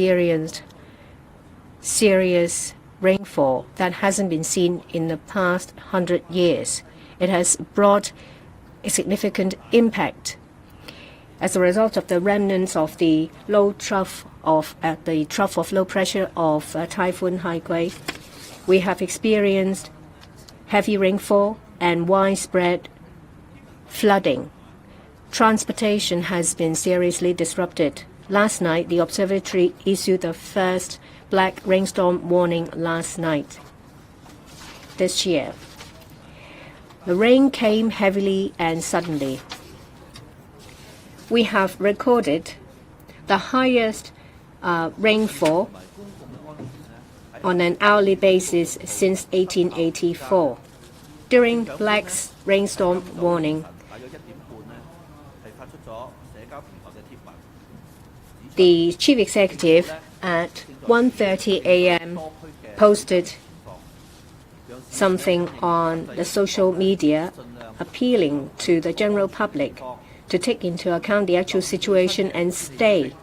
experienced serious rainfall that hasn't been seen in the past 100 years. It has brought a significant impact. As a result of the remnants of the trough of low pressure of Typhoon Haikui, we have experienced heavy rainfall and widespread flooding. Transportation has been seriously disrupted. Last night, the observatory issued the first black rainstorm warning last night this year. The rain came heavily and suddenly. We have recorded the highest rainfall on an hourly basis since 1884. During black rainstorm warning, the chief executive at 1:30 a.m. posted something on the social media appealing to the general public to take into account the actual situation and stay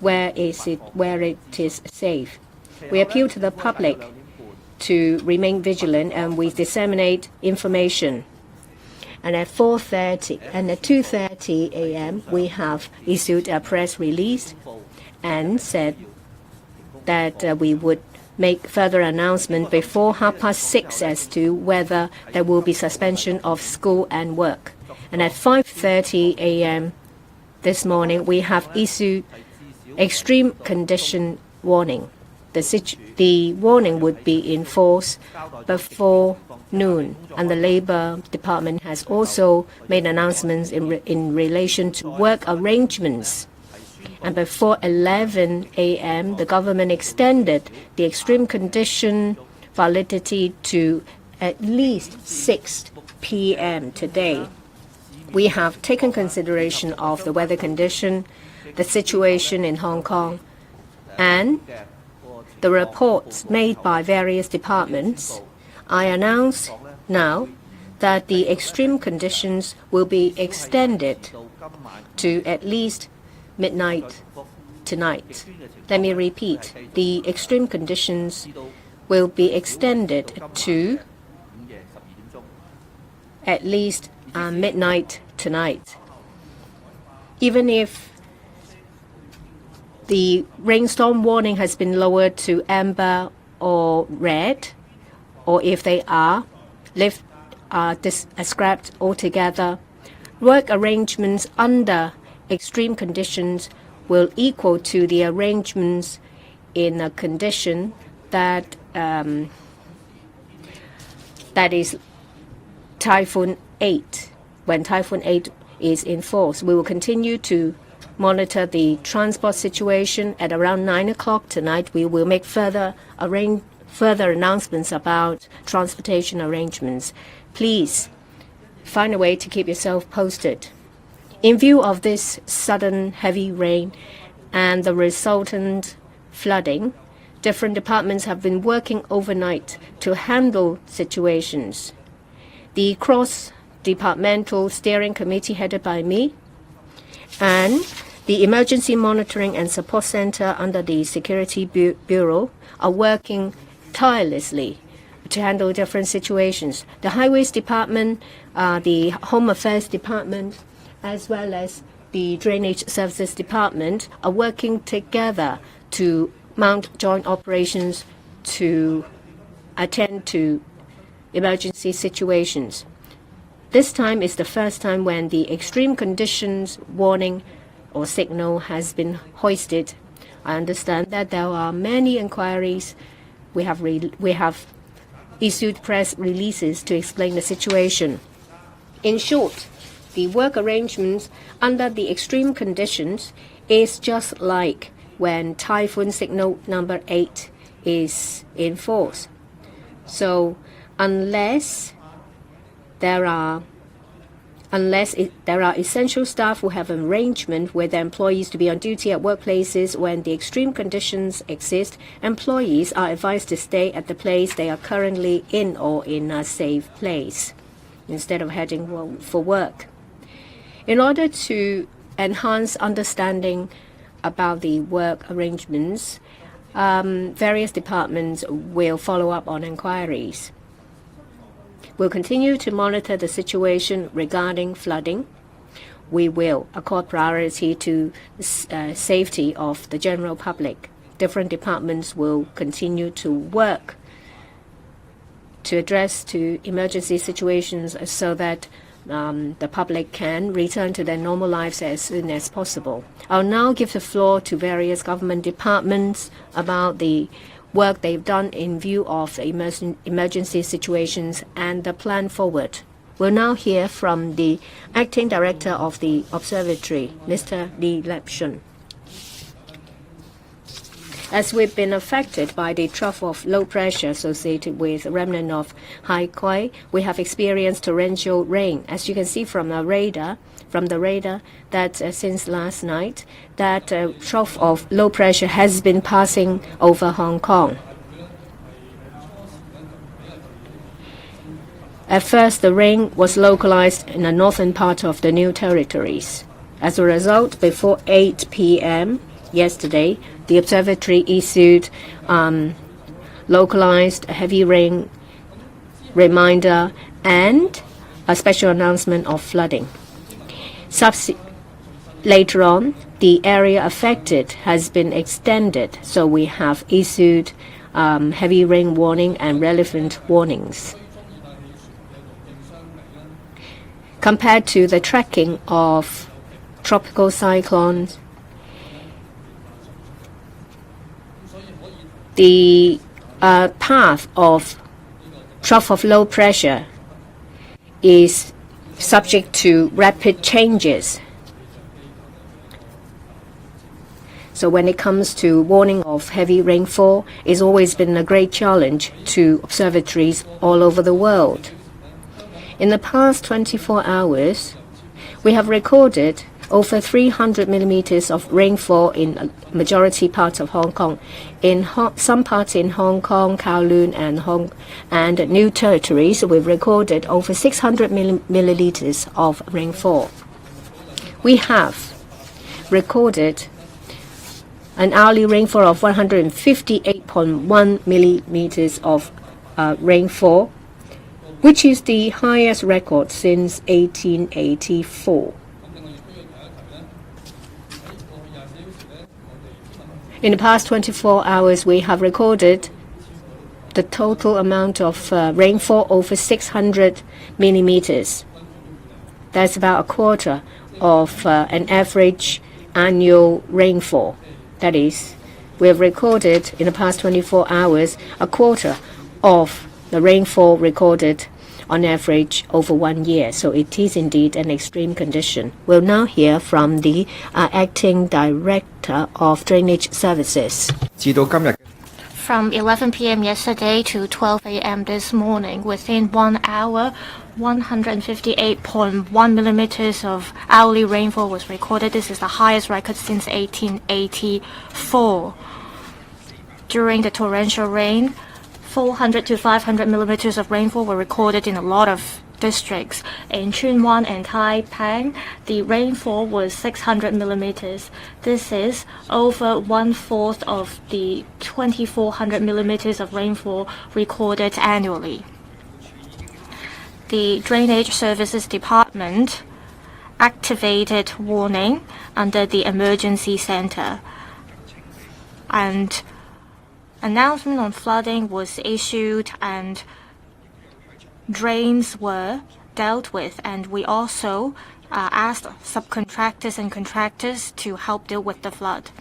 where it is safe. We appeal to the public to remain vigilant, and we disseminate information. And at 4:30 and at 2:30 a.m. we have issued a press release and said that we would make further announcement before 6:30 as to whether there will be suspension of school and work. And at 5:30 a.m. this morning, we have issued extreme condition warning. The warning would be in force before noon, and the Labour Department has also made announcements in relation to work arrangements. And before 11 a.m., the government extended the extreme condition validity to at least 6 p.m. today. We have taken consideration of the weather condition, the situation in Hong Kong, and the reports made by various departments. I announce now that the extreme conditions will be extended to at least midnight tonight. Let me repeat. The extreme conditions will be extended to at least midnight tonight. Even if the rainstorm warning has been lowered to amber or red, or if they are scrapped altogether, work arrangements under extreme conditions will equal to the arrangements in a condition that is Typhoon 8. When Typhoon 8 is in force, we will continue to monitor the transport situation. At around 9 o'clock tonight, we will make further announcements about transportation arrangements. Please find a way to keep yourself posted. In view of this sudden heavy rain and the resultant flooding, different departments have been working overnight to handle situations. The cross-departmental steering committee headed by me and the Emergency Monitoring and Support Center under the Security Bureau are working tirelessly to handle different situations. The Highways Department, the Home Affairs Department, as well as the Drainage Services Department are working together to mount joint operations to attend to emergency situations. This time is the first time when the extreme conditions warning or signal has been hoisted. I understand that there are many inquiries. We have issued press releases to explain the situation. In short, the work arrangements under the extreme conditions is just like when Typhoon Signal number 8 is in force. So unless there are essential staff who have an arrangement with their employees to be on duty at workplaces when the extreme conditions exist, employees are advised to stay at the place they are currently in or in a safe place instead of heading for work. In order to enhance understanding about the work arrangements, various departments will follow up on inquiries. We'll continue to monitor the situation regarding flooding. We will accord priority to safety of the general public. Different departments will continue to work to address to emergency situations so that the public can return to their normal lives as soon as possible. I'll now give the floor to various government departments about the work they've done in view of the emergency situations and the plan forward. We'll now hear from the Acting Director of the Observatory, Mr. Li Lepshun. As we've been affected by the trough of low pressure associated with remnant of high Kwai, we have experienced torrential rain. As you can see from the radar, that since last night, that trough of low pressure has been passing over Hong Kong. At first, the rain was localized in the northern part of the new territories. As a result, before 8 p.m. yesterday, the observatory issued localized heavy rain reminder and a special announcement of flooding. Later on, the area affected has been extended, so we have issued heavy rain warning and relevant warnings. Compared to the tracking of tropical cyclones, the path of trough of low pressure is subject to rapid changes. So when it comes to warning of heavy rainfall, it's always been a great challenge to observatories all over the world. In the past 24 hours, we have recorded over 300 millimeters of rainfall in a majority parts of Hong Kong. In some parts in Hong Kong, Kowloon, and New Territories, we've recorded over 600 milliliters of rainfall. We have recorded an hourly rainfall of 158.1 millimeters of rainfall, which is the highest record since 1884. In the past 24 hours, we have recorded the total amount of rainfall over 600 millimeters. That's about a quarter of an average annual rainfall. That is, we have recorded in the past 24 hours a quarter of the rainfall recorded on average over 1 year. So it is indeed an extreme condition. We'll now hear from the Acting Director of Drainage Services. From 11 p.m. yesterday to 12 a.m. this morning, within 1 hour, 158.1 millimeters of hourly rainfall was recorded. This is the highest record since 1884. During the torrential rain, 400 to 500 millimeters of rainfall were recorded in a lot of districts. In Tsuen Wan and Tai Pang, the rainfall was 600 millimeters. This is over 1/4 of the 2,400 millimeters of rainfall recorded annually. The Drainage Services Department activated warning under the Emergency Center, and announcement on flooding was issued and drains were dealt with, and we also asked subcontractors and contractors to help deal with the flood.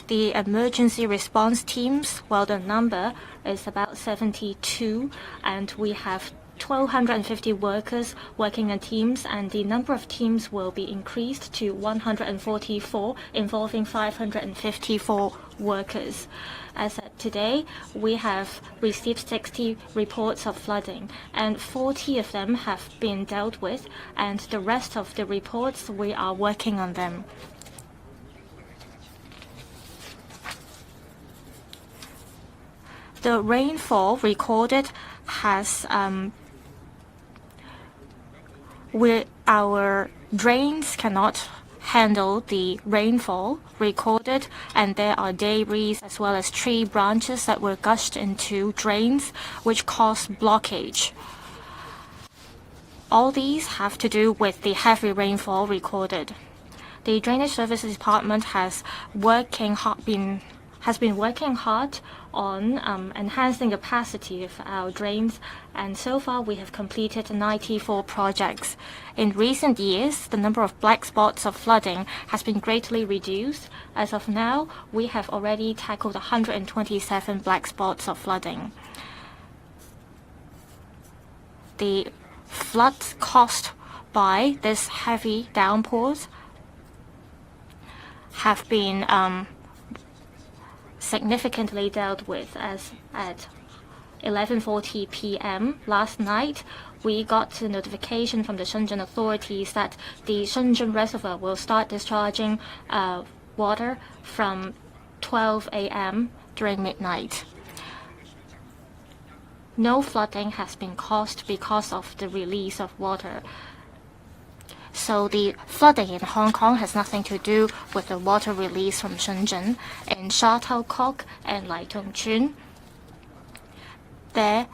The emergency response teams, well, the number is about 72, and we have 1,250 workers working in teams, and the number of teams will be increased to 144, involving 554 workers. As of today, we have received 60 reports of flooding, and 40 of them have been dealt with, and the rest of the reports, we are working on them. The rainfall recorded has our drains cannot handle the rainfall recorded, and there are debris as well as tree branches that were gushed into drains, which caused blockage. All these have to do with the heavy rainfall recorded. The Drainage Services Department has been working hard on enhancing the capacity of our drains, and so far we have completed 94 projects. In recent years, the number of black spots of flooding has been greatly reduced. As of now, we have already tackled 127 black spots of flooding. The floods caused by this heavy downpours have been significantly dealt with, as at 11:40 p.m. last night, we got a notification from the Shenzhen authorities that the Shenzhen Reservoir will start discharging water from 12 a.m. during midnight. No flooding has been caused because of the release of water. So the flooding in Hong Kong has nothing to do with the water release from Shenzhen. In Sha Tao Kok and Lai Tong Chun, there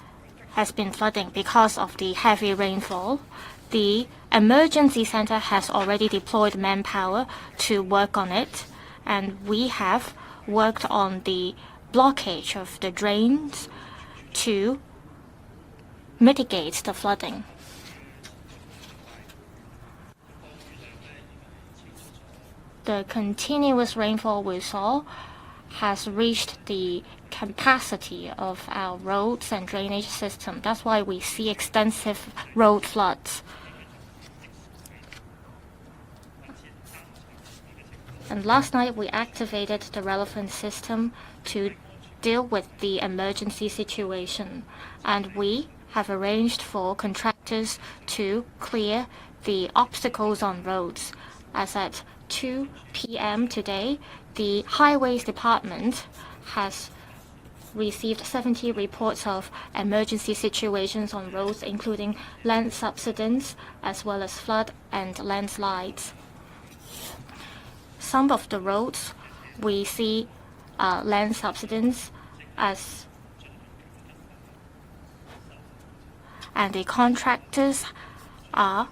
has been flooding because of the heavy rainfall. The emergency center has already deployed manpower to work on it, and we have worked on the blockage of the drains to mitigate the flooding. The continuous rainfall we saw has reached the capacity of our roads and drainage system. That's why we see extensive road floods. And last night we activated the relevant system to deal with the emergency situation, and we have arranged for contractors to clear the obstacles on roads. As at 2 p.m. today, the Highways Department has received 70 reports of emergency situations on roads, including land subsidence as well as flood and landslides. Some of the roads we see land subsidence and the contractors are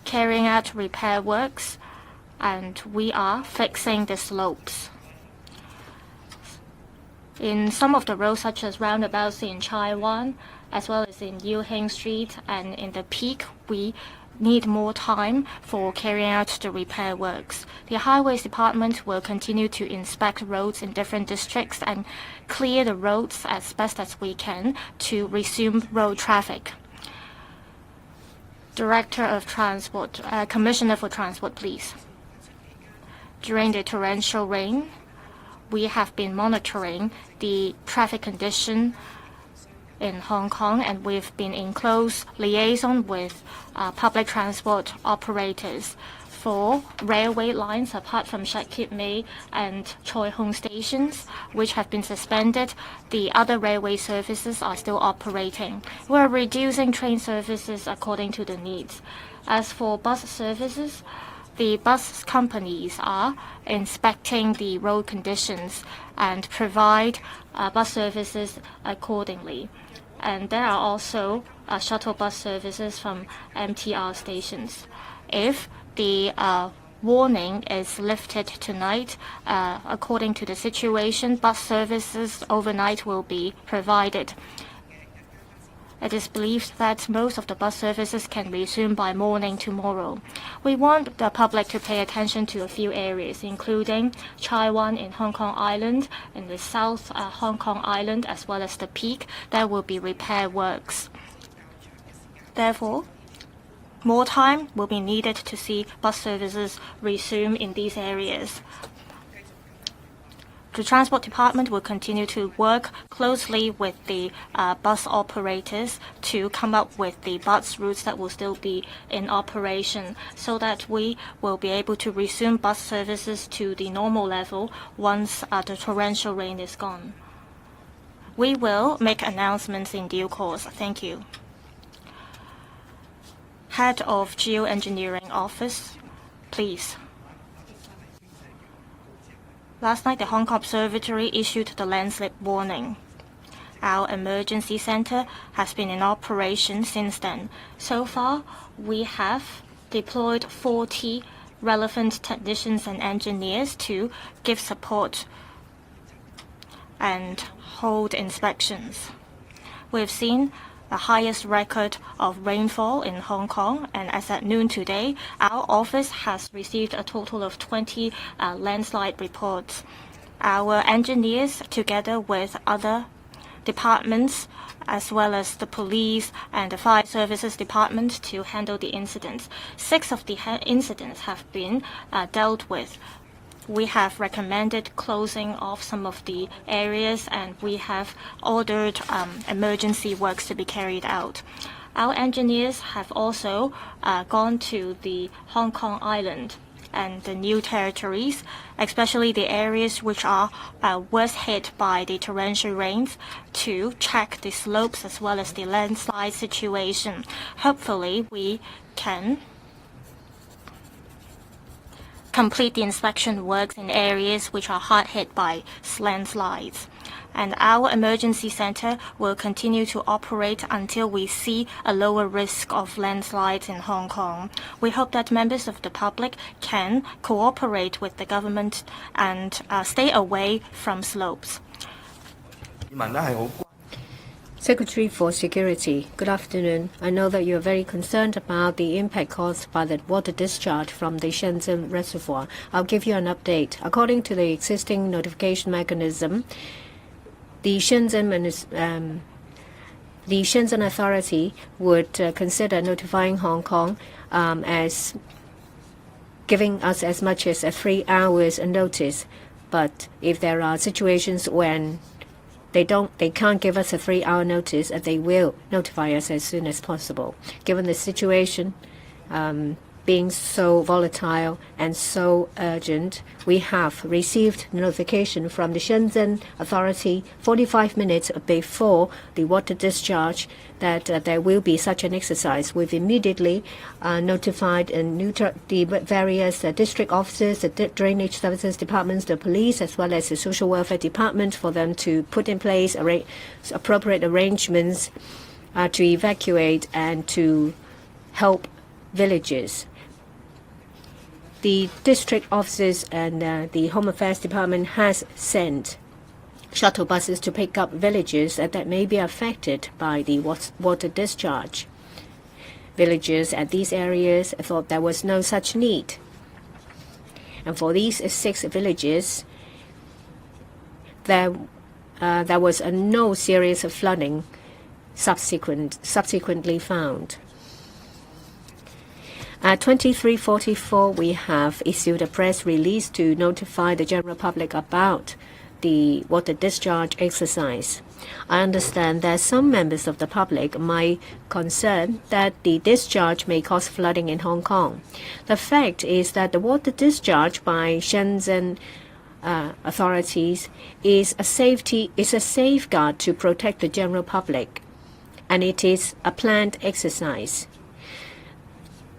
carrying out repair works, and we are fixing the slopes. In some of the roads, such as roundabouts in Chai Wan, as well as in Yu Heng Street and in the Peak, we need more time for carrying out the repair works. The Highways Department will continue to inspect roads in different districts and clear the roads as best as we can to resume road traffic. Director of Transport, Commissioner for Transport, please. During the torrential rain, we have been monitoring the traffic condition in Hong Kong, and we've been in close liaison with public transport operators. For railway lines, apart from Shek Kip Mei and Choi Hung stations, which have been suspended, the other railway services are still operating. We're reducing train services according to the needs. As for bus services, the bus companies are inspecting the road conditions and provide bus services accordingly. And there are also shuttle bus services from MTR stations. If the warning is lifted tonight, according to the situation, bus services overnight will be provided. It is believed that most of the bus services can resume by morning tomorrow. We want the public to pay attention to a few areas, including Chai Wan in Hong Kong Island, in the South Hong Kong Island, as well as the Peak. There will be repair works. Therefore, more time will be needed to see bus services resume in these areas. The Transport Department will continue to work closely with the bus operators to come up with the bus routes that will still be in operation, so that we will be able to resume bus services to the normal level once the torrential rain is gone. We will make announcements in due course. Thank you. Head of Geoengineering Office, please. Last night, the Hong Kong Observatory issued the landslip warning. Our emergency center has been in operation since then. So far, we have deployed 40 relevant technicians and engineers to give support and hold inspections. We've seen the highest record of rainfall in Hong Kong, and as at noon today, our office has received a total of 20 landslide reports. Our engineers, together with other departments, as well as the police and the fire services department, to handle the incidents. 6 of the incidents have been dealt with. We have recommended closing off some of the areas, and we have ordered emergency works to be carried out. Our engineers have also gone to the Hong Kong Island and the new territories, especially the areas which are worst hit by the torrential rains, to check the slopes as well as the landslide situation. Hopefully, we can complete the inspection works in areas which are hard hit by landslides. And our emergency center will continue to operate until we see a lower risk of landslides in Hong Kong. We hope that members of the public can cooperate with the government and stay away from slopes. Secretary for Security, good afternoon. I know that you are very concerned about the impact caused by the water discharge from the Shenzhen reservoir. I'll give you an update. According to the existing notification mechanism, the Shenzhen authority would consider notifying Hong Kong as giving us as much as 3 hours notice. But if there are situations when they can't give us a 3-hour notice, they will notify us as soon as possible. Given the situation being so volatile and so urgent, we have received notification from the Shenzhen authority 45 minutes before the water discharge that there will be such an exercise. We've immediately notified the various district officers, the drainage services departments, the police, as well as the social welfare department, for them to put in place appropriate arrangements to evacuate and to help villages. The district offices and the Home Affairs Department has sent shuttle buses to pick up villages that may be affected by the water discharge. Villagers at these areas thought there was no such need. And for these 6 villages, there was no serious flooding subsequently found. At 23:44, we have issued a press release to notify the general public about the water discharge exercise. I understand that some members of the public might concern that the discharge may cause flooding in Hong Kong. The fact is that the water discharge by Shenzhen authorities is a safeguard to protect the general public, and it is a planned exercise.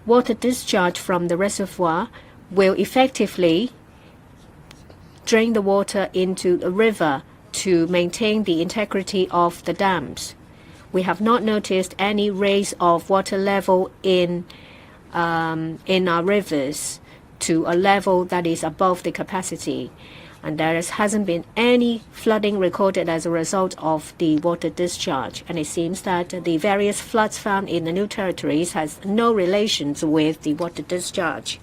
Water discharge from the reservoir will effectively drain the water into a river to maintain the integrity of the dams. We have not noticed any raise of water level in our rivers to a level that is above the capacity. And there hasn't been any flooding recorded as a result of the water discharge. And it seems that the various floods found in the new territories has no relations with the water discharge.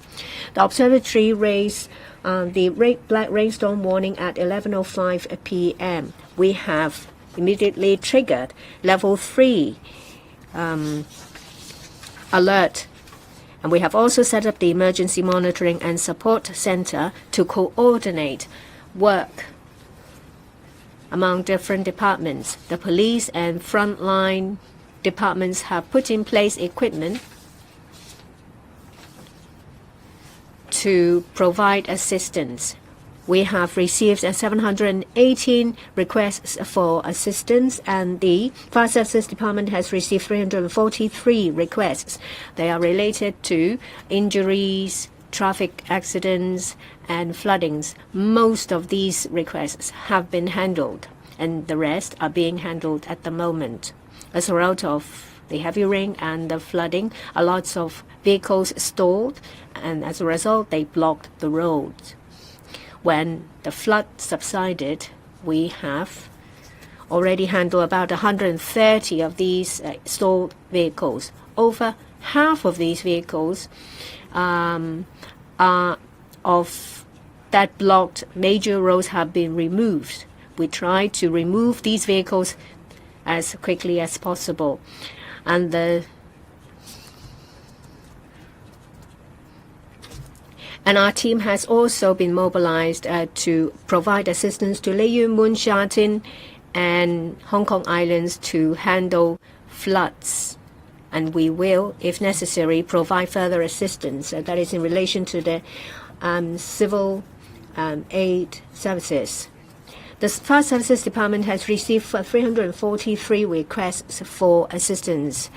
The observatory raised the black rainstorm warning at 11:05 p.m. We have immediately triggered level 3 alert. And we have also set up the Emergency Monitoring and Support Center to coordinate work among different departments. The police and frontline departments have put in place equipment to provide assistance. We have received 718 requests for assistance, and the Fire Services Department has received 343 requests. They are related to injuries, traffic accidents and floodings. Most of these requests have been handled, and the rest are being handled at the moment. As a result of the heavy rain and the flooding, a lot of vehicles stalled, and as a result, they blocked the roads. When the flood subsided, we have already handled about 130 of these stalled vehicles. Over half of these vehicles are of that blocked major roads have been removed. We try to remove these vehicles as quickly as possible. And our team has also been mobilized to provide assistance to Lei Yue Mun, Sha Tin, and Hong Kong Islands to handle floods. And we will, if necessary, provide further assistance. That is in relation to the civil aid services. The Fire Services Department has received 343 requests for assistance.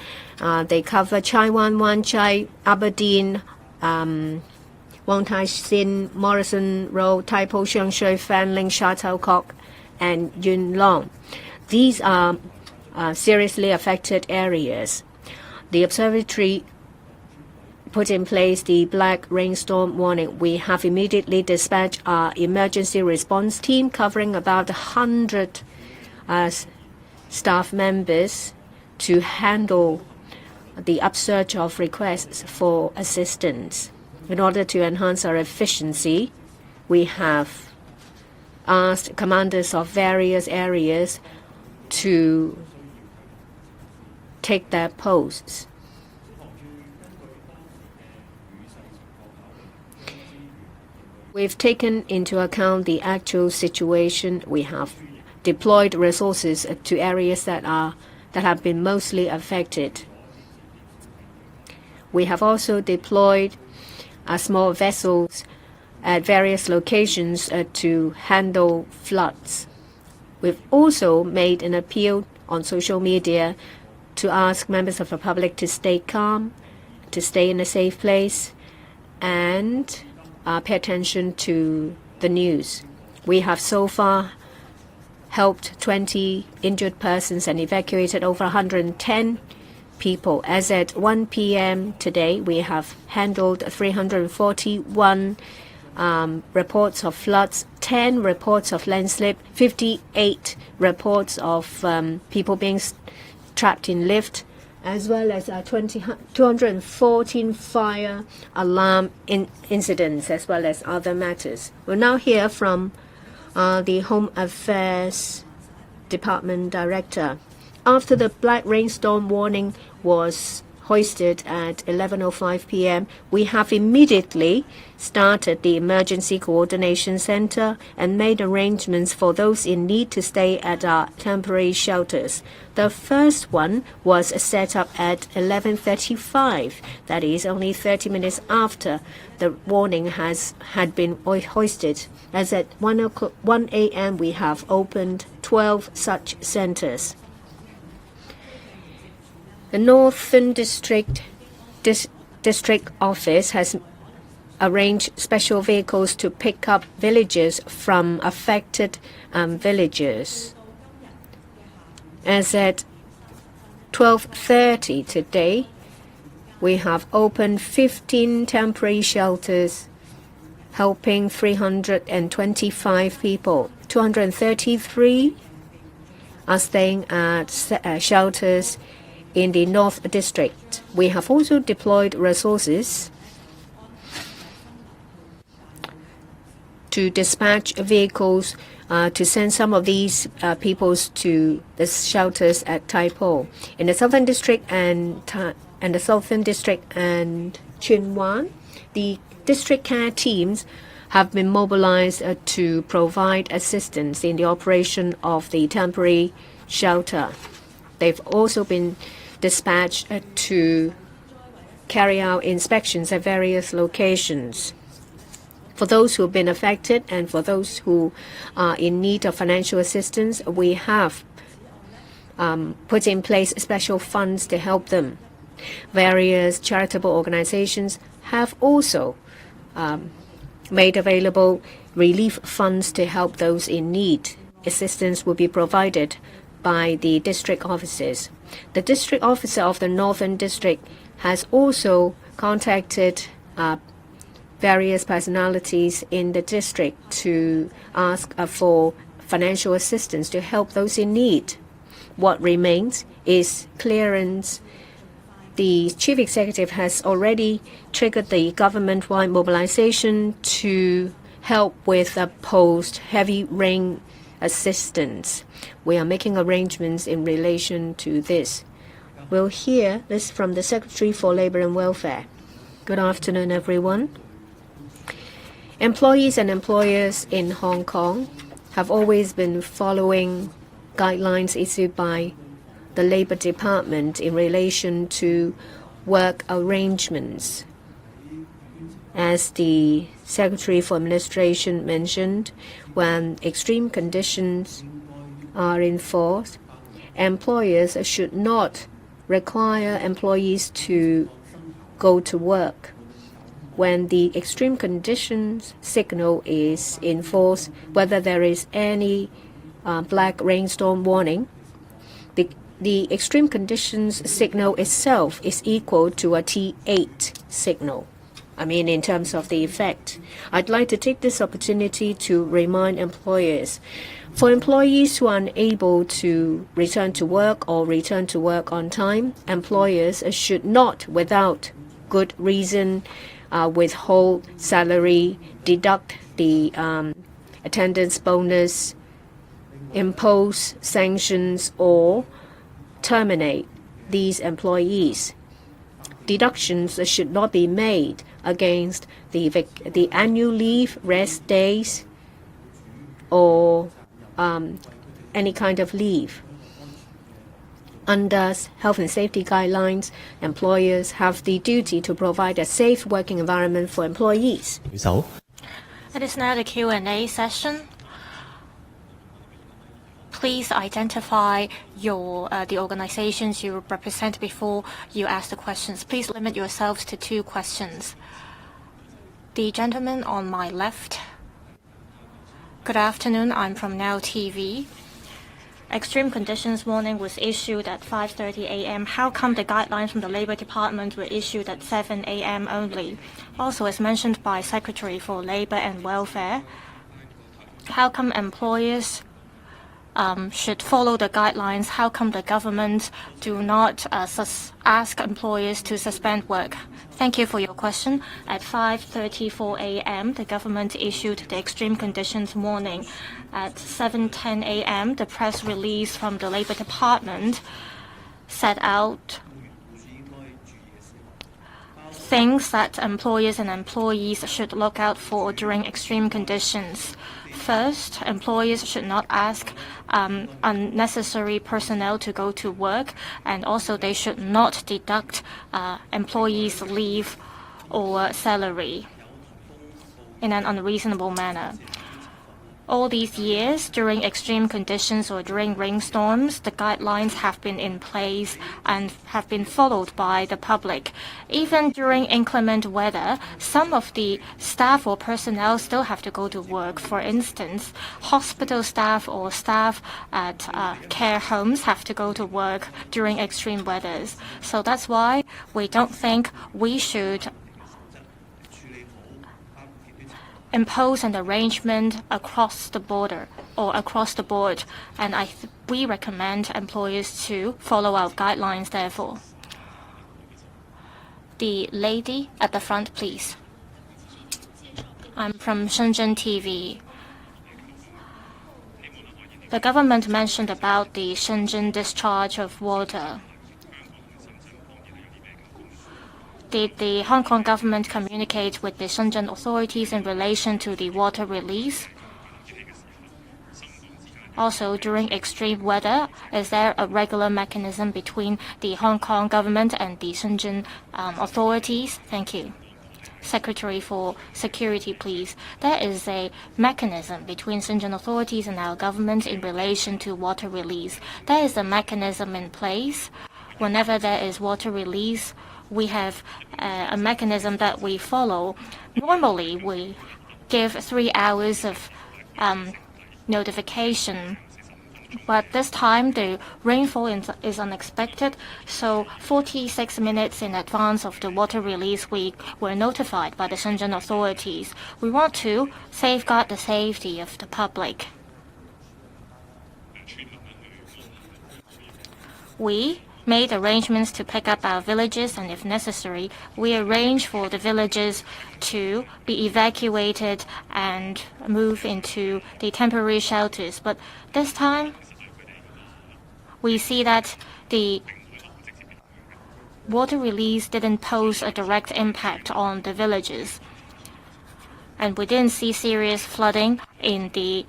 They cover Chai Wan Wan Chai, Aberdeen, Wong Tai Sin, Morrison Road, Tai Po Sheung Shui, Fanling, Sha Tau Kok, and Yuen Long. These are seriously affected areas. The observatory put in place the black rainstorm warning. We have immediately dispatched our emergency response team covering about 100 staff members to handle the upsurge of requests for assistance. In order to enhance our efficiency, we have asked commanders of various areas to take their posts. We've taken into account the actual situation. We have deployed resources to areas that have been mostly affected. We have also deployed small vessels at various locations to handle floods. We've also made an appeal on social media to ask members of the public to stay calm, to stay in a safe place, and pay attention to the news. We have so far helped 20 injured persons and evacuated over 110 people. As at 1 p.m. today, we have handled 341 reports of floods, 10 reports of landslip, 58 reports of people being trapped in lift, as well as 214 fire alarm incidents, as well as other matters. We'll now hear from the Home Affairs Department Director. After the black rainstorm warning was hoisted at 11:05 p.m., we have immediately started the Emergency Coordination Center and made arrangements for those in need to stay at our temporary shelters. The first one was set up at 11:35. That is only 30 minutes after the warning had been hoisted. As at 1 a.m., we have opened 12 such centers. The Northern District Office has arranged special vehicles to pick up villagers from affected villages. As at 12:30 today, we have opened 15 temporary shelters, helping 325 people. 233 are staying at shelters in the North District. We have also deployed resources to dispatch vehicles to send some of these people to the shelters at Tai Po. In the Southern District and Tsuen Wan, the district care teams have been mobilized to provide assistance in the operation of the temporary shelter. They've also been dispatched to carry out inspections at various locations. For those who have been affected and for those who are in need of financial assistance, we have put in place special funds to help them. Various charitable organizations have also made available relief funds to help those in need. Assistance will be provided by the district offices. The district officer of the Northern District has also contacted various personalities in the district to ask for financial assistance to help those in need. What remains is clearance. The chief executive has already triggered the government-wide mobilization to help with the post-heavy rain assistance. We are making arrangements in relation to this. We'll hear this from the Secretary for Labor and Welfare. Good afternoon, everyone. Employees and employers in Hong Kong have always been following guidelines issued by the Labor Department in relation to work arrangements. As the Secretary for Administration mentioned, when extreme conditions are in force, employers should not require employees to go to work. When the extreme conditions signal is in force, whether there is any black rainstorm warning, the extreme conditions signal itself is equal to a T8 signal. In terms of the effect. I'd like to take this opportunity to remind employers. For employees who are unable to return to work or return to work on time, employers should not, without good reason, withhold salary, deduct the attendance bonus, impose sanctions, or terminate these employees. Deductions should not be made against the annual leave, rest days, or any kind of leave. Under health and safety guidelines, employers have the duty to provide a safe working environment for employees. It is now the Q&A session. Please identify the organizations you represent before you ask the questions. Please limit yourselves to 2 questions. The gentleman on my left. Good afternoon. I'm from Now TV. Extreme conditions warning was issued at 5:30 a.m. How come the guidelines from the Labor Department were issued at 7 a.m. only? Also, as mentioned by Secretary for Labor and Welfare, how come employers should follow the guidelines? How come the government do not ask employers to suspend work? Thank you for your question. At 5:34 a.m., the government issued the extreme conditions warning. At 7:10 a.m., the press release from the Labor Department set out things that employers and employees should look out for during extreme conditions. First, employers should not ask unnecessary personnel to go to work, and also they should not deduct employees' leave or salary in an unreasonable manner. All these years, during extreme conditions or during rainstorms, the guidelines have been in place and have been followed by the public. Even during inclement weather, some of the staff or personnel still have to go to work. For instance, hospital staff or staff at care homes have to go to work during extreme weathers. So that's why we don't think we should impose an arrangement across the border or across the board, and we recommend employers to follow our guidelines, therefore. The lady at the front, please. I'm from Shenzhen TV. The government mentioned about the Shenzhen discharge of water. Did the Hong Kong government communicate with the Shenzhen authorities in relation to the water release? Also, during extreme weather, is there a regular mechanism between the Hong Kong government and the Shenzhen authorities? Thank you. Secretary for Security, please. There is a mechanism between Shenzhen authorities and our government in relation to water release. There is a mechanism in place. Whenever there is water release, we have a mechanism that we follow. Normally, we give 3 hours of notification. But this time, the rainfall is unexpected, so 46 minutes in advance of the water release, we were notified by the Shenzhen authorities. We want to safeguard the safety of the public. We made arrangements to pick up our villages, and if necessary, we arrange for the villages to be evacuated and move into the temporary shelters. But this time, we see that the water release didn't pose a direct impact on the villages, and we didn't see serious flooding in the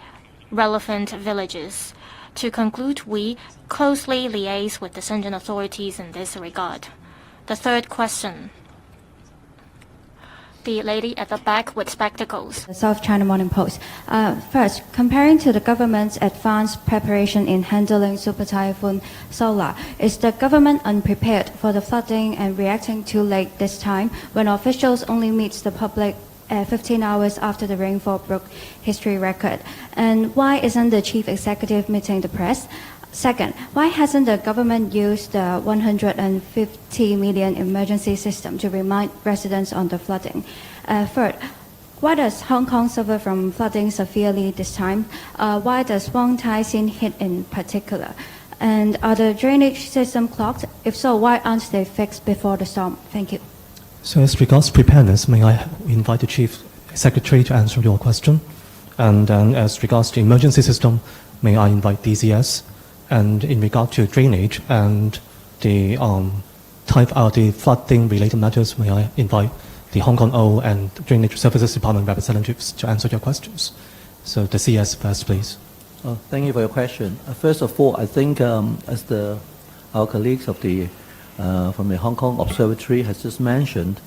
relevant villages. To conclude, we closely liaise with the Shenzhen authorities in this regard. The third question. The lady at the back with spectacles. The South China Morning Post. First, comparing to the government's advanced preparation in handling Super Typhoon Solar, is the government unprepared for the flooding and reacting too late this time when officials only meet the public 15 hours after the rainfall broke history record? And why isn't the chief executive meeting the press? Second, why hasn't the government used the 150 million emergency system to remind residents on the flooding? Third, why does Hong Kong suffer from flooding severely this time? Why does Wong Tai Sin hit in particular? And are the drainage system clogged? If so, why aren't they fixed before the storm? Thank you. So as regards preparedness, may I invite the Chief Secretary to answer your question? And then as regards to emergency system, may I invite DCS? And in regard to drainage and the the flooding related matters, may I invite the Hong Kong O and Drainage Services Department representatives to answer your questions. So the CS first, please. Thank you for your question. First of all, I think as our colleagues of the from the Hong Kong Observatory has just mentioned,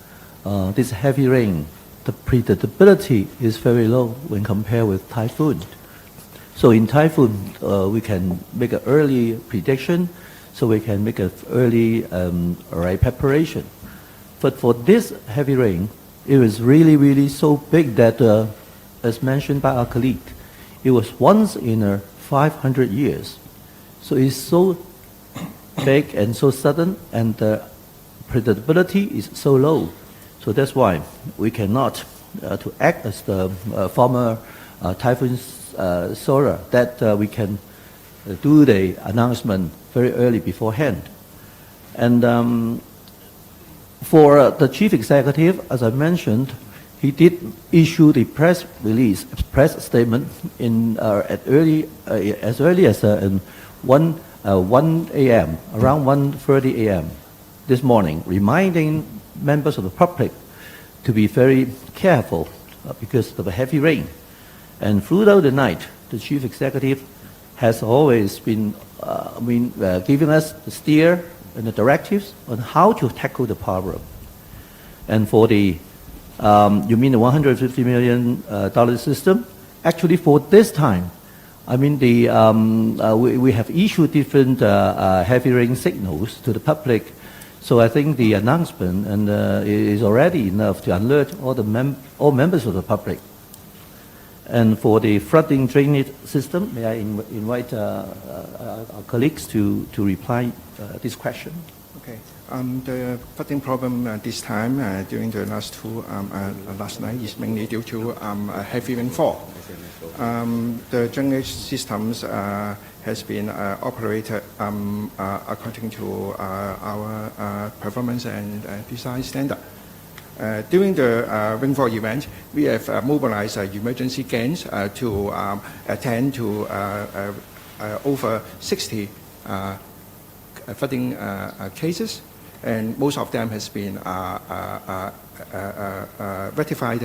this heavy rain, the predictability is very low when compared with typhoon. So in typhoon, we can make an early prediction, so we can make an early preparation. But for this heavy rain, it was really, really so big that, as mentioned by our colleague, it was once in a 500 years. So it's so big and so sudden, and the predictability is so low. So that's why we cannot to act as the former typhoon Solar, that we can do the announcement very early beforehand. And for the chief executive, as I mentioned, he did issue the press release, press statement in as early as 1 a.m., around 1:30 a.m. this morning, reminding members of the public to be very careful because of the heavy rain. And throughout the night, the chief executive has always been giving us the steer and the directives on how to tackle the problem. And for the, you mean the $150 million system? Actually, for this time, I mean we have issued different heavy rain signals to the public. So I think the announcement is already enough to alert all members of the public. And for the flooding drainage system, may I invite our colleagues to reply this question? Okay. The flooding problem this time during the last night is mainly due to heavy rainfall. The drainage systems has been operated according to our performance and design standard. During the rainfall event, we have mobilized emergency gangs to attend to over 60 flooding cases, and most of them has been rectified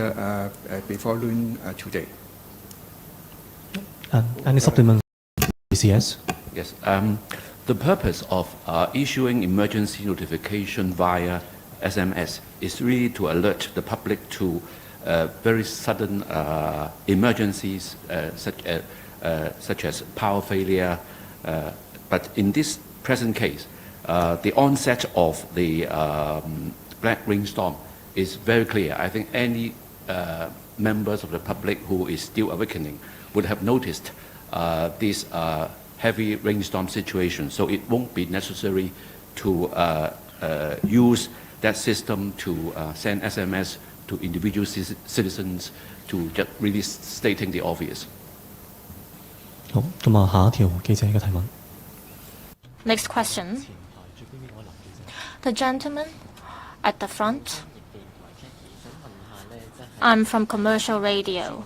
before noon today. Any supplement, DCS? Yes. The purpose of issuing emergency notification via SMS is really to alert the public to very sudden emergencies such as power failure. But in this present case, the onset of the black rainstorm is very clear. I think any members of the public who is still awakening would have noticed this heavy rainstorm situation. So it won't be necessary to use that system to send SMS to individual citizens to just really stating the obvious. 好，咁啊，下一條記者嘅提問。Next question. The gentleman at the front. I'm from Commercial Radio.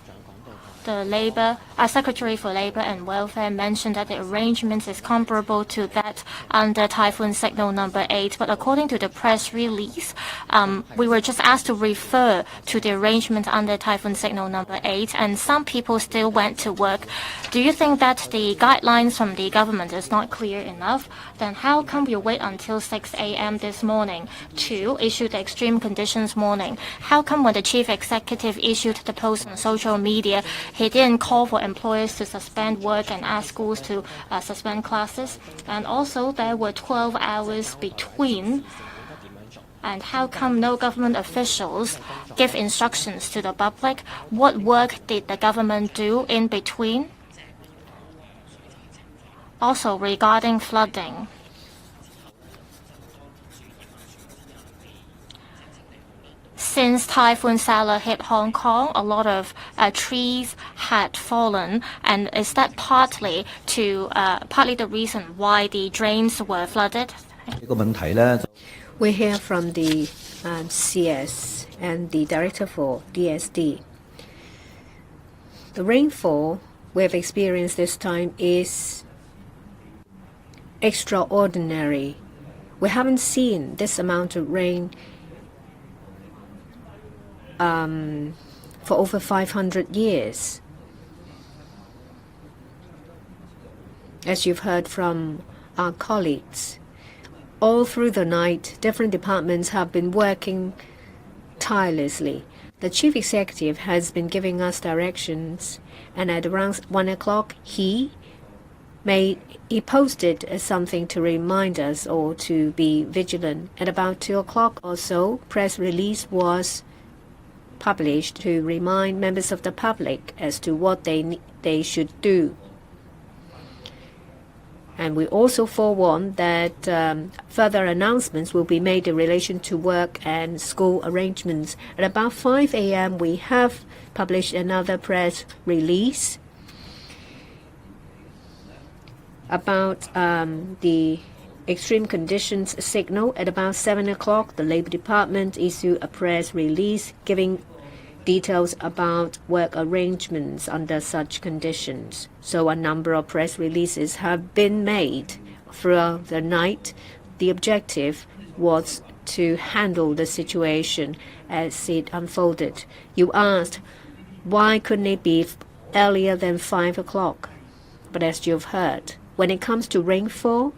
The Secretary for Labour and Welfare mentioned that the arrangements is comparable to that under Typhoon Signal number 8, but according to the press release, we were just asked to refer to the arrangement under Typhoon Signal number 8, and some people still went to work. Do you think that the guidelines from the government is not clear enough? Then how come you wait until 6 a.m. this morning to issue the extreme conditions warning? How come when the chief executive issued the post on social media, he didn't call for employers to suspend work and ask schools to suspend classes? And also, there were 12 hours between. And how come no government officials give instructions to the public? What work did the government do in between? Also, regarding flooding. Since Typhoon Salah hit Hong Kong, a lot of trees had fallen, and is that partly the reason why the drains were flooded? We hear from the CS and the Director for DSD. The rainfall we have experienced this time is extraordinary. We haven't seen this amount of rain for over 500 years. As you've heard from our colleagues, all through the night, different departments have been working tirelessly. The chief executive has been giving us directions, and at around 1 o'clock, he posted something to remind us all to be vigilant. At about 2 o'clock or so, press release was published to remind members of the public as to what they should do. And we also forewarned that further announcements will be made in relation to work and school arrangements. At about 5 a.m., we have published another press release about the extreme conditions signal. At about 7 o'clock, the Labour Department issued a press release giving details about work arrangements under such conditions. So a number of press releases have been made throughout the night. The objective was to handle the situation as it unfolded. You asked, why couldn't it be earlier than 5 o'clock? But as you've heard, when it comes to rainfall,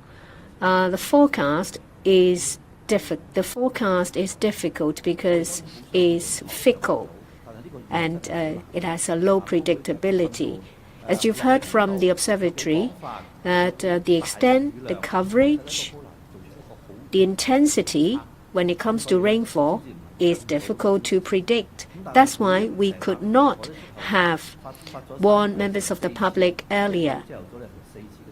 the forecast is difficult because it's fickle, and it has a low predictability. As you've heard from the observatory, that the extent, the coverage, the intensity when it comes to rainfall is difficult to predict. That's why we could not have warned members of the public earlier.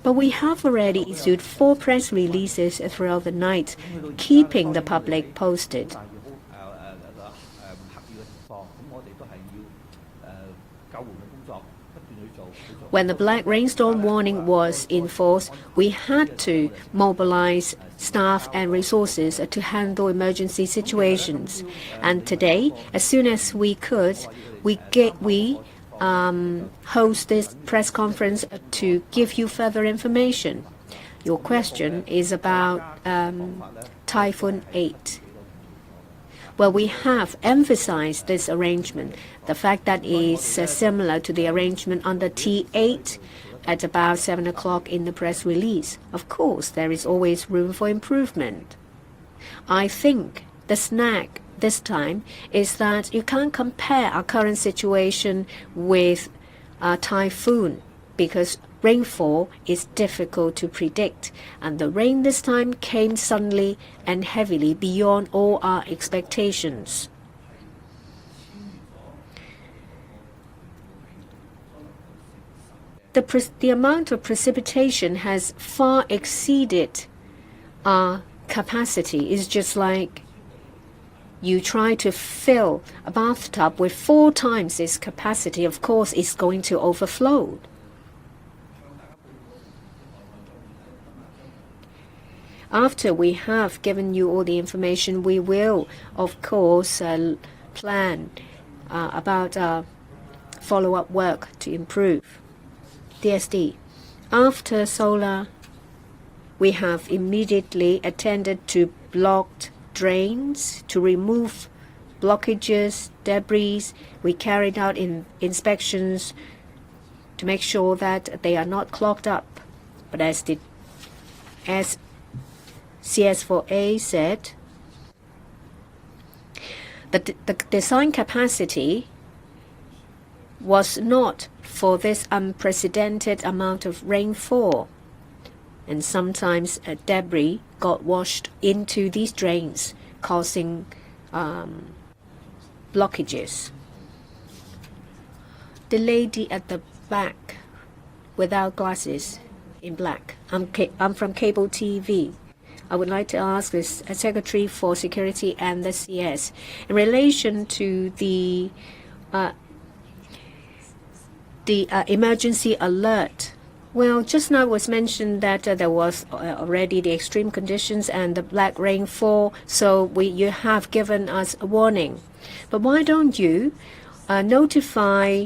But we have already issued 4 press releases throughout the night, keeping the public posted. When the black rainstorm warning was in force, we had to mobilize staff and resources to handle emergency situations. And today, as soon as we could, we host this press conference to give you further information. Your question is about Typhoon 8. Well, we have emphasized this arrangement, the fact that it's similar to the arrangement under T8 at about 7 o'clock in the press release. Of course, there is always room for improvement. I think the snag this time is that you can't compare our current situation with a typhoon, because rainfall is difficult to predict, and the rain this time came suddenly and heavily beyond all our expectations. The amount of precipitation has far exceeded our capacity. It's just like you try to fill a bathtub with 4 times its capacity. Of course, it's going to overflow. After we have given you all the information, we will, of course, plan about follow-up work to improve. DSD. After solar, we have immediately attended to blocked drains to remove blockages, debris. We carried out inspections to make sure that they are not clogged up. But as CS4A said, the design capacity was not for this unprecedented amount of rainfall, and sometimes debris got washed into these drains, causing blockages. The lady at the back without glasses in black. I'm from cable TV. I would like to ask the Secretary for Security and the CS in relation to the emergency alert. Well, just now it was mentioned that there was already the extreme conditions and the black rainfall, so you have given us a warning. But why don't you notify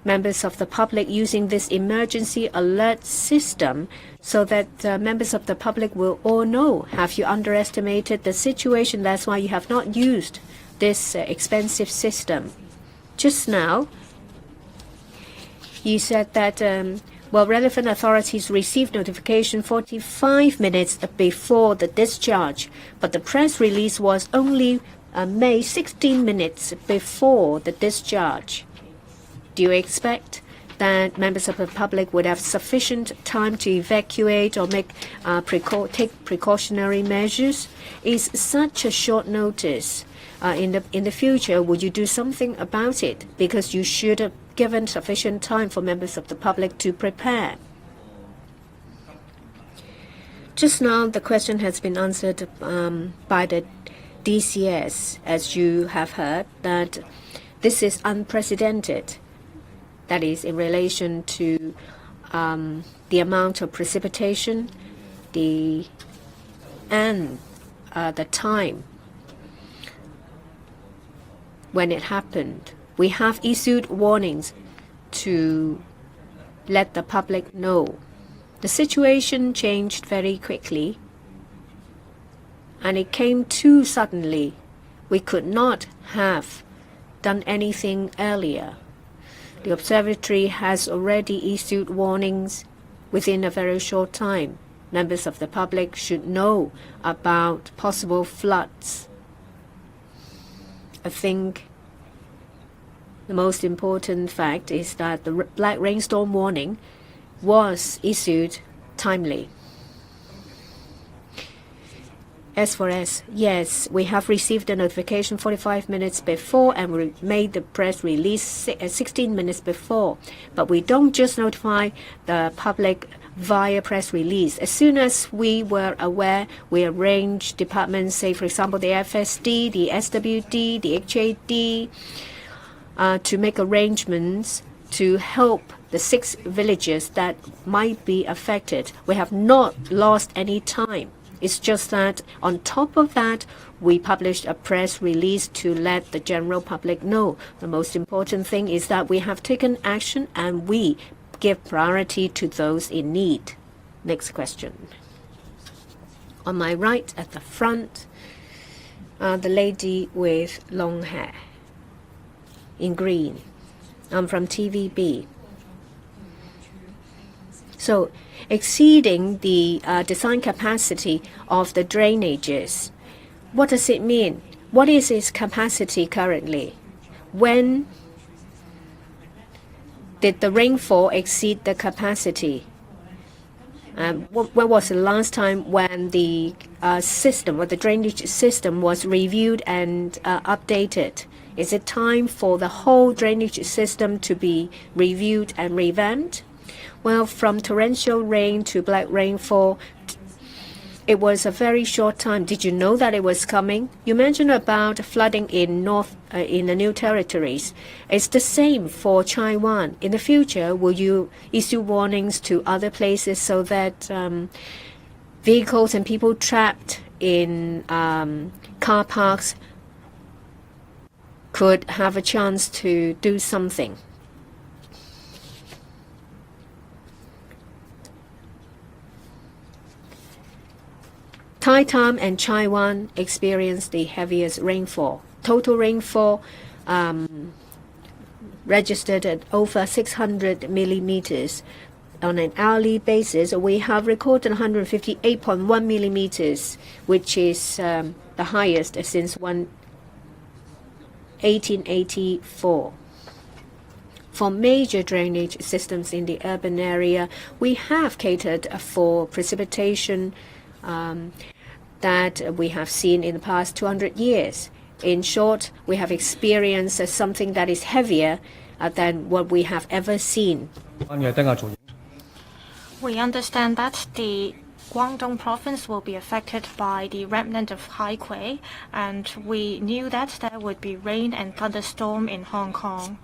members of the public using this emergency alert system so that members of the public will all know? Have you underestimated the situation? That's why you have not used this expensive system. Just now, you said that relevant authorities received notification 45 minutes before the discharge, but the press release was only made 16 minutes before the discharge. Do you expect that members of the public would have sufficient time to evacuate or take precautionary measures? Is such a short notice in the future? Would you do something about it? Because you should have given sufficient time for members of the public to prepare. Just now, the question has been answered by the DCS, as you have heard, that this is unprecedented. That is in relation to the amount of precipitation, and the time when it happened. We have issued warnings to let the public know. The situation changed very quickly, and it came too suddenly. We could not have done anything earlier. The observatory has already issued warnings within a very short time. Members of the public should know about possible floods. I think the most important fact is that the black rainstorm warning was issued timely. As for us, yes, we have received the notification 45 minutes before, and we made the press release 16 minutes before. But we don't just notify the public via press release. As soon as we were aware, we arranged departments, say for example the FSD, the SWD, the HAD, to make arrangements to help the 6 villages that might be affected. We have not lost any time. It's just that on top of that, we published a press release to let the general public know. The most important thing is that we have taken action and we give priority to those in need. Next question. On my right at the front, the lady with long hair in green. I'm from TVB. So, exceeding the design capacity of the drainages, what does it mean? What is its capacity currently? When Did the rainfall exceed the capacity? When was the last time when the system or the drainage system was reviewed and updated? Is it time for the whole drainage system to be reviewed and revamped? Well, from torrential rain to black rainfall, it was a very short time. Did you know that it was coming? You mentioned about flooding in in the New Territories. It's the same for Taiwan. In the future, will you issue warnings to other places so that vehicles and people trapped in car parks could have a chance to do something? Taitam and Taiwan experienced the heaviest rainfall. Total rainfall registered at over 600 millimeters. On an hourly basis, we have recorded 158.1 millimeters, which is the highest since 1884. For major drainage systems in the urban area, we have catered for precipitation that we have seen in the past 200 years. In short, we have experienced something that is heavier than what we have ever seen. We understand that the Guangdong province will be affected by the remnant of Haikui, and we knew that there would be rain and thunderstorm in Hong Kong.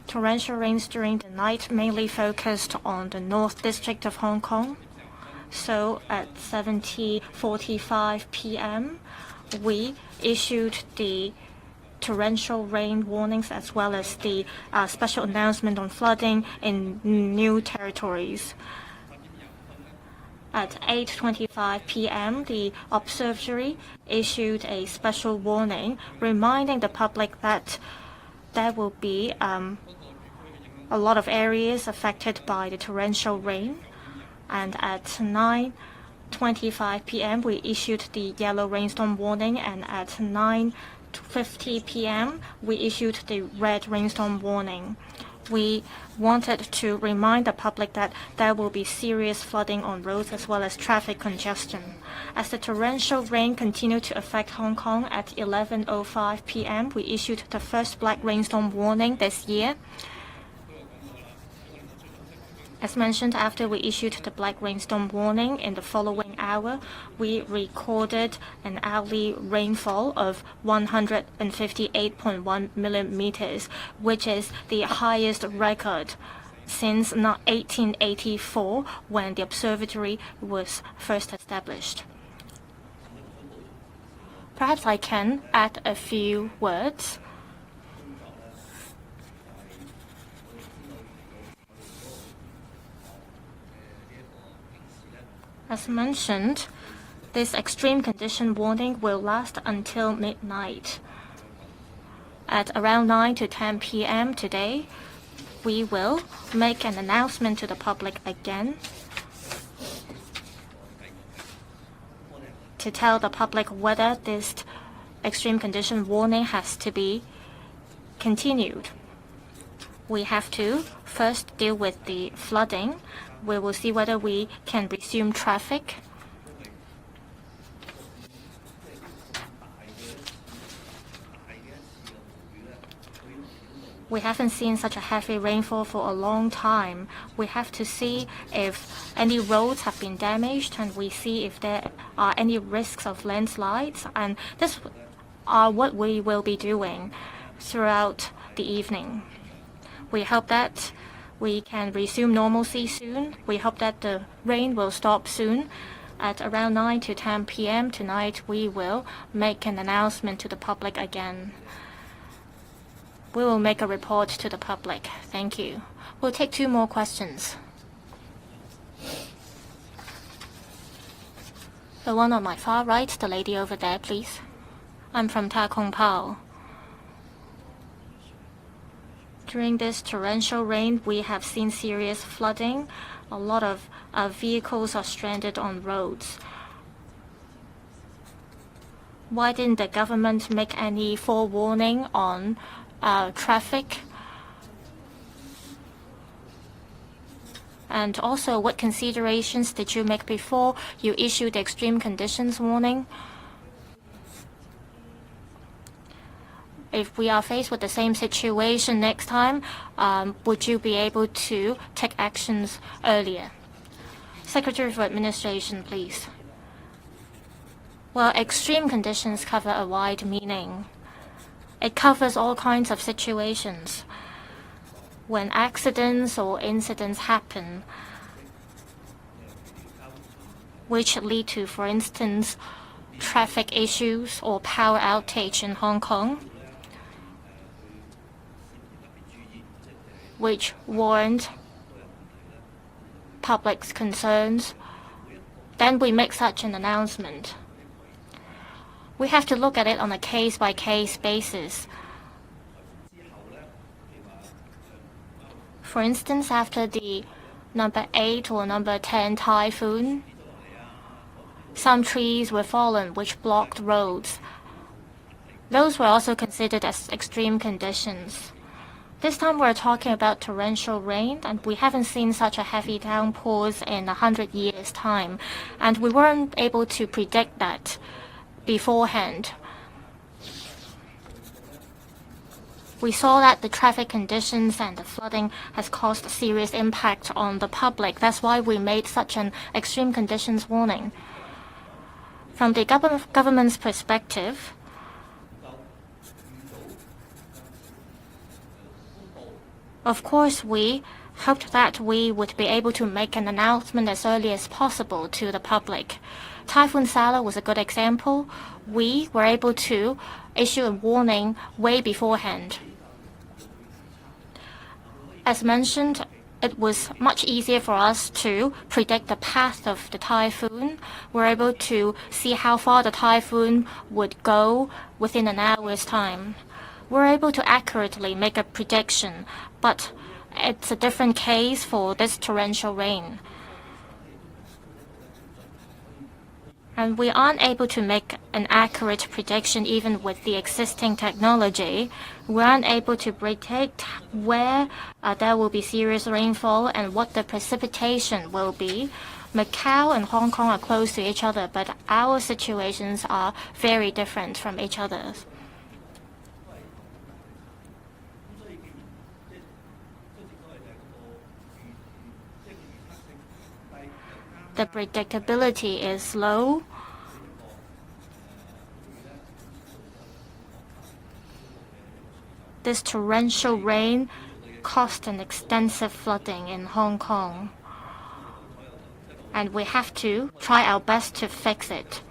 Torrential rains during the night mainly focused on the North District of Hong Kong. So at 7:45 p.m., we issued the torrential rain warnings as well as the special announcement on flooding in New Territories. At 8:25 p.m., the observatory issued a special warning reminding the public that there will be a lot of areas affected by the torrential rain. And at 9:25 p.m., we issued the yellow rainstorm warning, and at 9:50 p.m., we issued the red rainstorm warning. We wanted to remind the public that there will be serious flooding on roads as well as traffic congestion. As the torrential rain continued to affect Hong Kong, at 11:05 p.m., we issued the first black rainstorm warning this year. As mentioned, after we issued the black rainstorm warning, in the following hour, we recorded an hourly rainfall of 158.1 millimeters, which is the highest record since 1884, when the observatory was first established. Perhaps I can add a few words. As mentioned, this extreme condition warning will last until midnight. At around 9 to 10 p.m. today, we will make an announcement to the public again to tell the public whether this extreme condition warning has to be continued. We have to first deal with the flooding. We will see whether we can resume traffic. We haven't seen such a heavy rainfall for a long time. We have to see if any roads have been damaged, and we see if there are any risks of landslides. And this are what we will be doing throughout the evening. We hope that we can resume normalcy soon. We hope that the rain will stop soon. At around 9 to 10 p.m. tonight, we will make an announcement to the public again. We will make a report to the public. Thank you. We'll take 2 more questions. The one on my far right, the lady over there, please. I'm from Ta Kung Pao. During this torrential rain, we have seen serious flooding. A lot of vehicles are stranded on roads. Why didn't the government make any forewarning on traffic And also, what considerations did you make before you issued the extreme conditions warning? If we are faced with the same situation next time, would you be able to take actions earlier? Secretary for Administration, please. Well, extreme conditions cover a wide meaning. It covers all kinds of situations. When accidents or incidents happen, which lead to, for instance, traffic issues or power outage in Hong Kong, which warrant public's concerns, then we make such an announcement. We have to look at it on a case-by-case basis. For instance, after the number 8 or number 10 typhoon, some trees were fallen which blocked roads. Those were also considered as extreme conditions. This time we're talking about torrential rain, and we haven't seen such a heavy downpours in 100 years' time, and we weren't able to predict that beforehand. We saw that the traffic conditions and the flooding has caused a serious impact on the public. That's why we made such an extreme conditions warning. From the government's perspective, of course, we hoped that we would be able to make an announcement as early as possible to the public. Typhoon Sala was a good example. We were able to issue a warning way beforehand. As mentioned, it was much easier for us to predict the path of the typhoon. We're able to see how far the typhoon would go within an hour's time. We're able to accurately make a prediction, but it's a different case for this torrential rain. And we aren't able to make an accurate prediction even with the existing technology. We aren't able to predict where there will be serious rainfall and what the precipitation will be. Macau and Hong Kong are close to each other, but our situations are very different from each other's. The predictability is low. This torrential rain caused an extensive flooding in Hong Kong, and we have to try our best to fix it.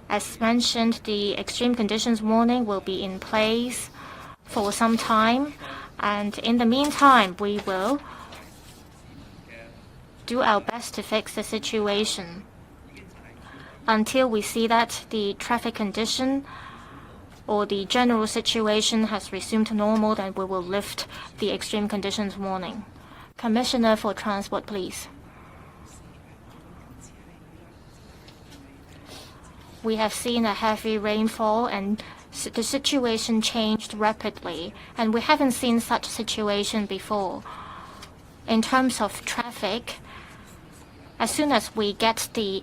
As mentioned, the extreme conditions warning will be in place for some time, and in the meantime, we will do our best to fix the situation until we see that the traffic condition or the general situation has resumed to normal. Then we will lift the extreme conditions warning. Commissioner for Transport, please. We have seen a heavy rainfall and the situation changed rapidly, and we haven't seen such situation before. In terms of traffic, as soon as we get the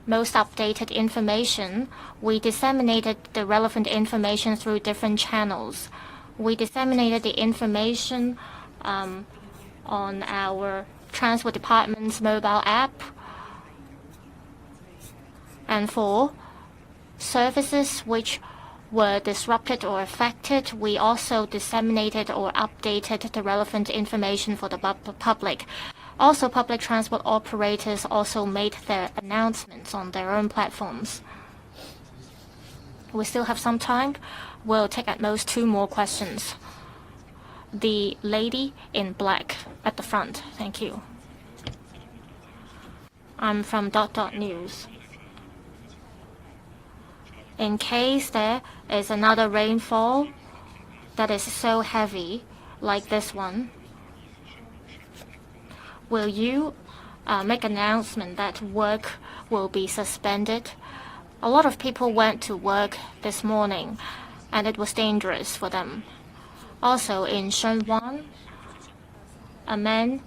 most updated information, we disseminated the relevant information through different channels. We disseminated the information on our Transport Department's mobile app. And for services which were disrupted or affected, we also disseminated or updated the relevant information for the public. Also, public transport operators also made their announcements on their own platforms. We still have some time. We'll take at most 2 more questions. The lady in black at the front. Thank you. I'm from ... News. In case there is another rainfall that is so heavy like this one, will you make an announcement that work will be suspended? A lot of people went to work this morning, and it was dangerous for them. Also, in Shenwan, a man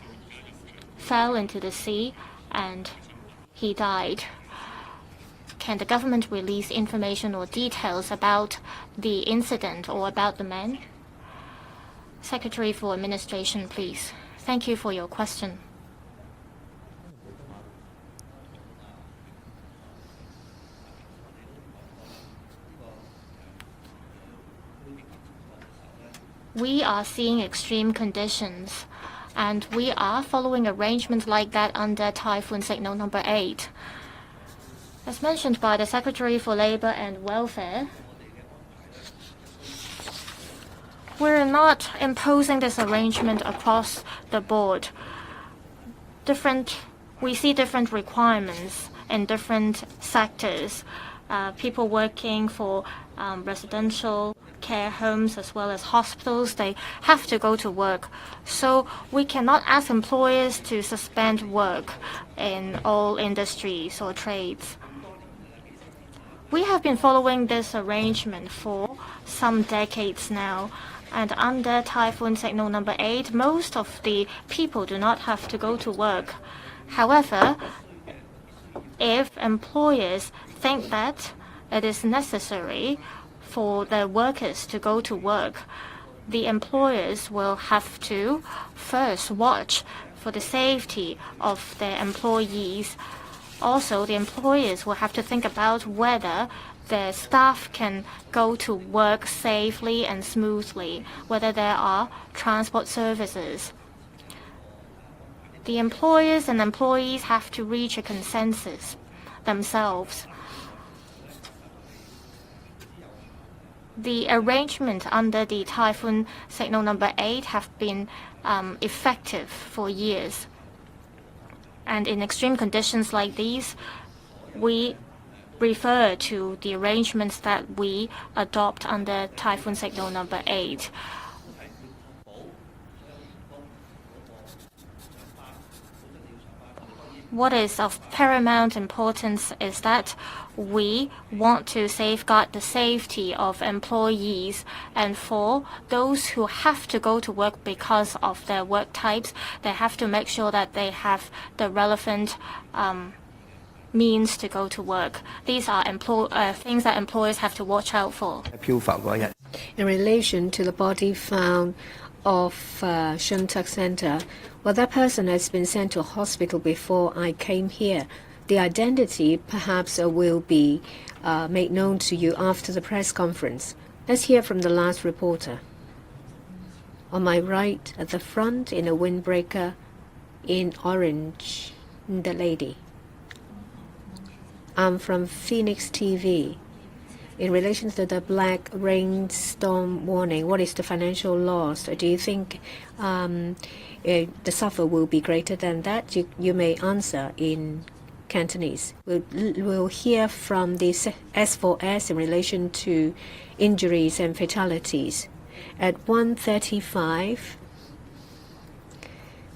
fell into the sea and he died. Can the government release information or details about the incident or about the man? Secretary for Administration, please. Thank you for your question. We are seeing extreme conditions, and we are following arrangements like that under Typhoon Signal number 8. As mentioned by the Secretary for Labor and Welfare, we're not imposing this arrangement across the board. We see different requirements in different sectors. People working for residential care homes as well as hospitals, they have to go to work. So we cannot ask employers to suspend work in all industries or trades. We have been following this arrangement for some decades now, and under Typhoon Signal number 8, most of the people do not have to go to work. However, if employers think that it is necessary for their workers to go to work, the employers will have to first watch for the safety of their employees. Also, the employers will have to think about whether their staff can go to work safely and smoothly, whether there are transport services. The employers and employees have to reach a consensus themselves. The arrangement under the Typhoon Signal number 8 have been effective for years. And in extreme conditions like these, we refer to the arrangements that we adopt under Typhoon Signal number 8. What is of paramount importance is that we want to safeguard the safety of employees, and for those who have to go to work because of their work types, they have to make sure that they have the relevant means to go to work. These are things that employers have to watch out for. In relation to the body found of Shun Tak Center, well, that person has been sent to a hospital before I came here. The identity perhaps will be made known to you after the press conference. Let's hear from the last reporter. On my right, at the front, in a windbreaker in orange, the lady. I'm from Phoenix TV. In relation to the black rainstorm warning, what is the financial loss? Do you think the suffer will be greater than that? You may answer in Cantonese. We'll hear from the S4S in relation to injuries and fatalities. At 1:35,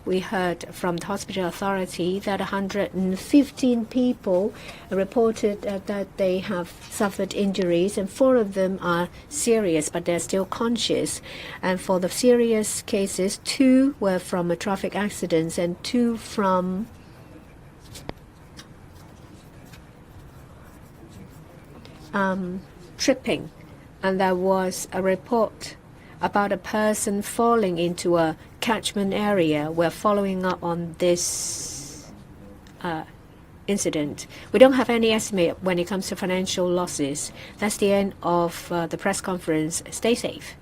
we heard from the hospital authority that 115 people reported that they have suffered injuries, and 4 of them are serious, but they're still conscious. And for the serious cases, 2 were from traffic accidents and 2 from tripping. And there was a report about a person falling into a catchment area. We're following up on this incident. We don't have any estimate when it comes to financial losses. That's the end of the press conference. Stay safe.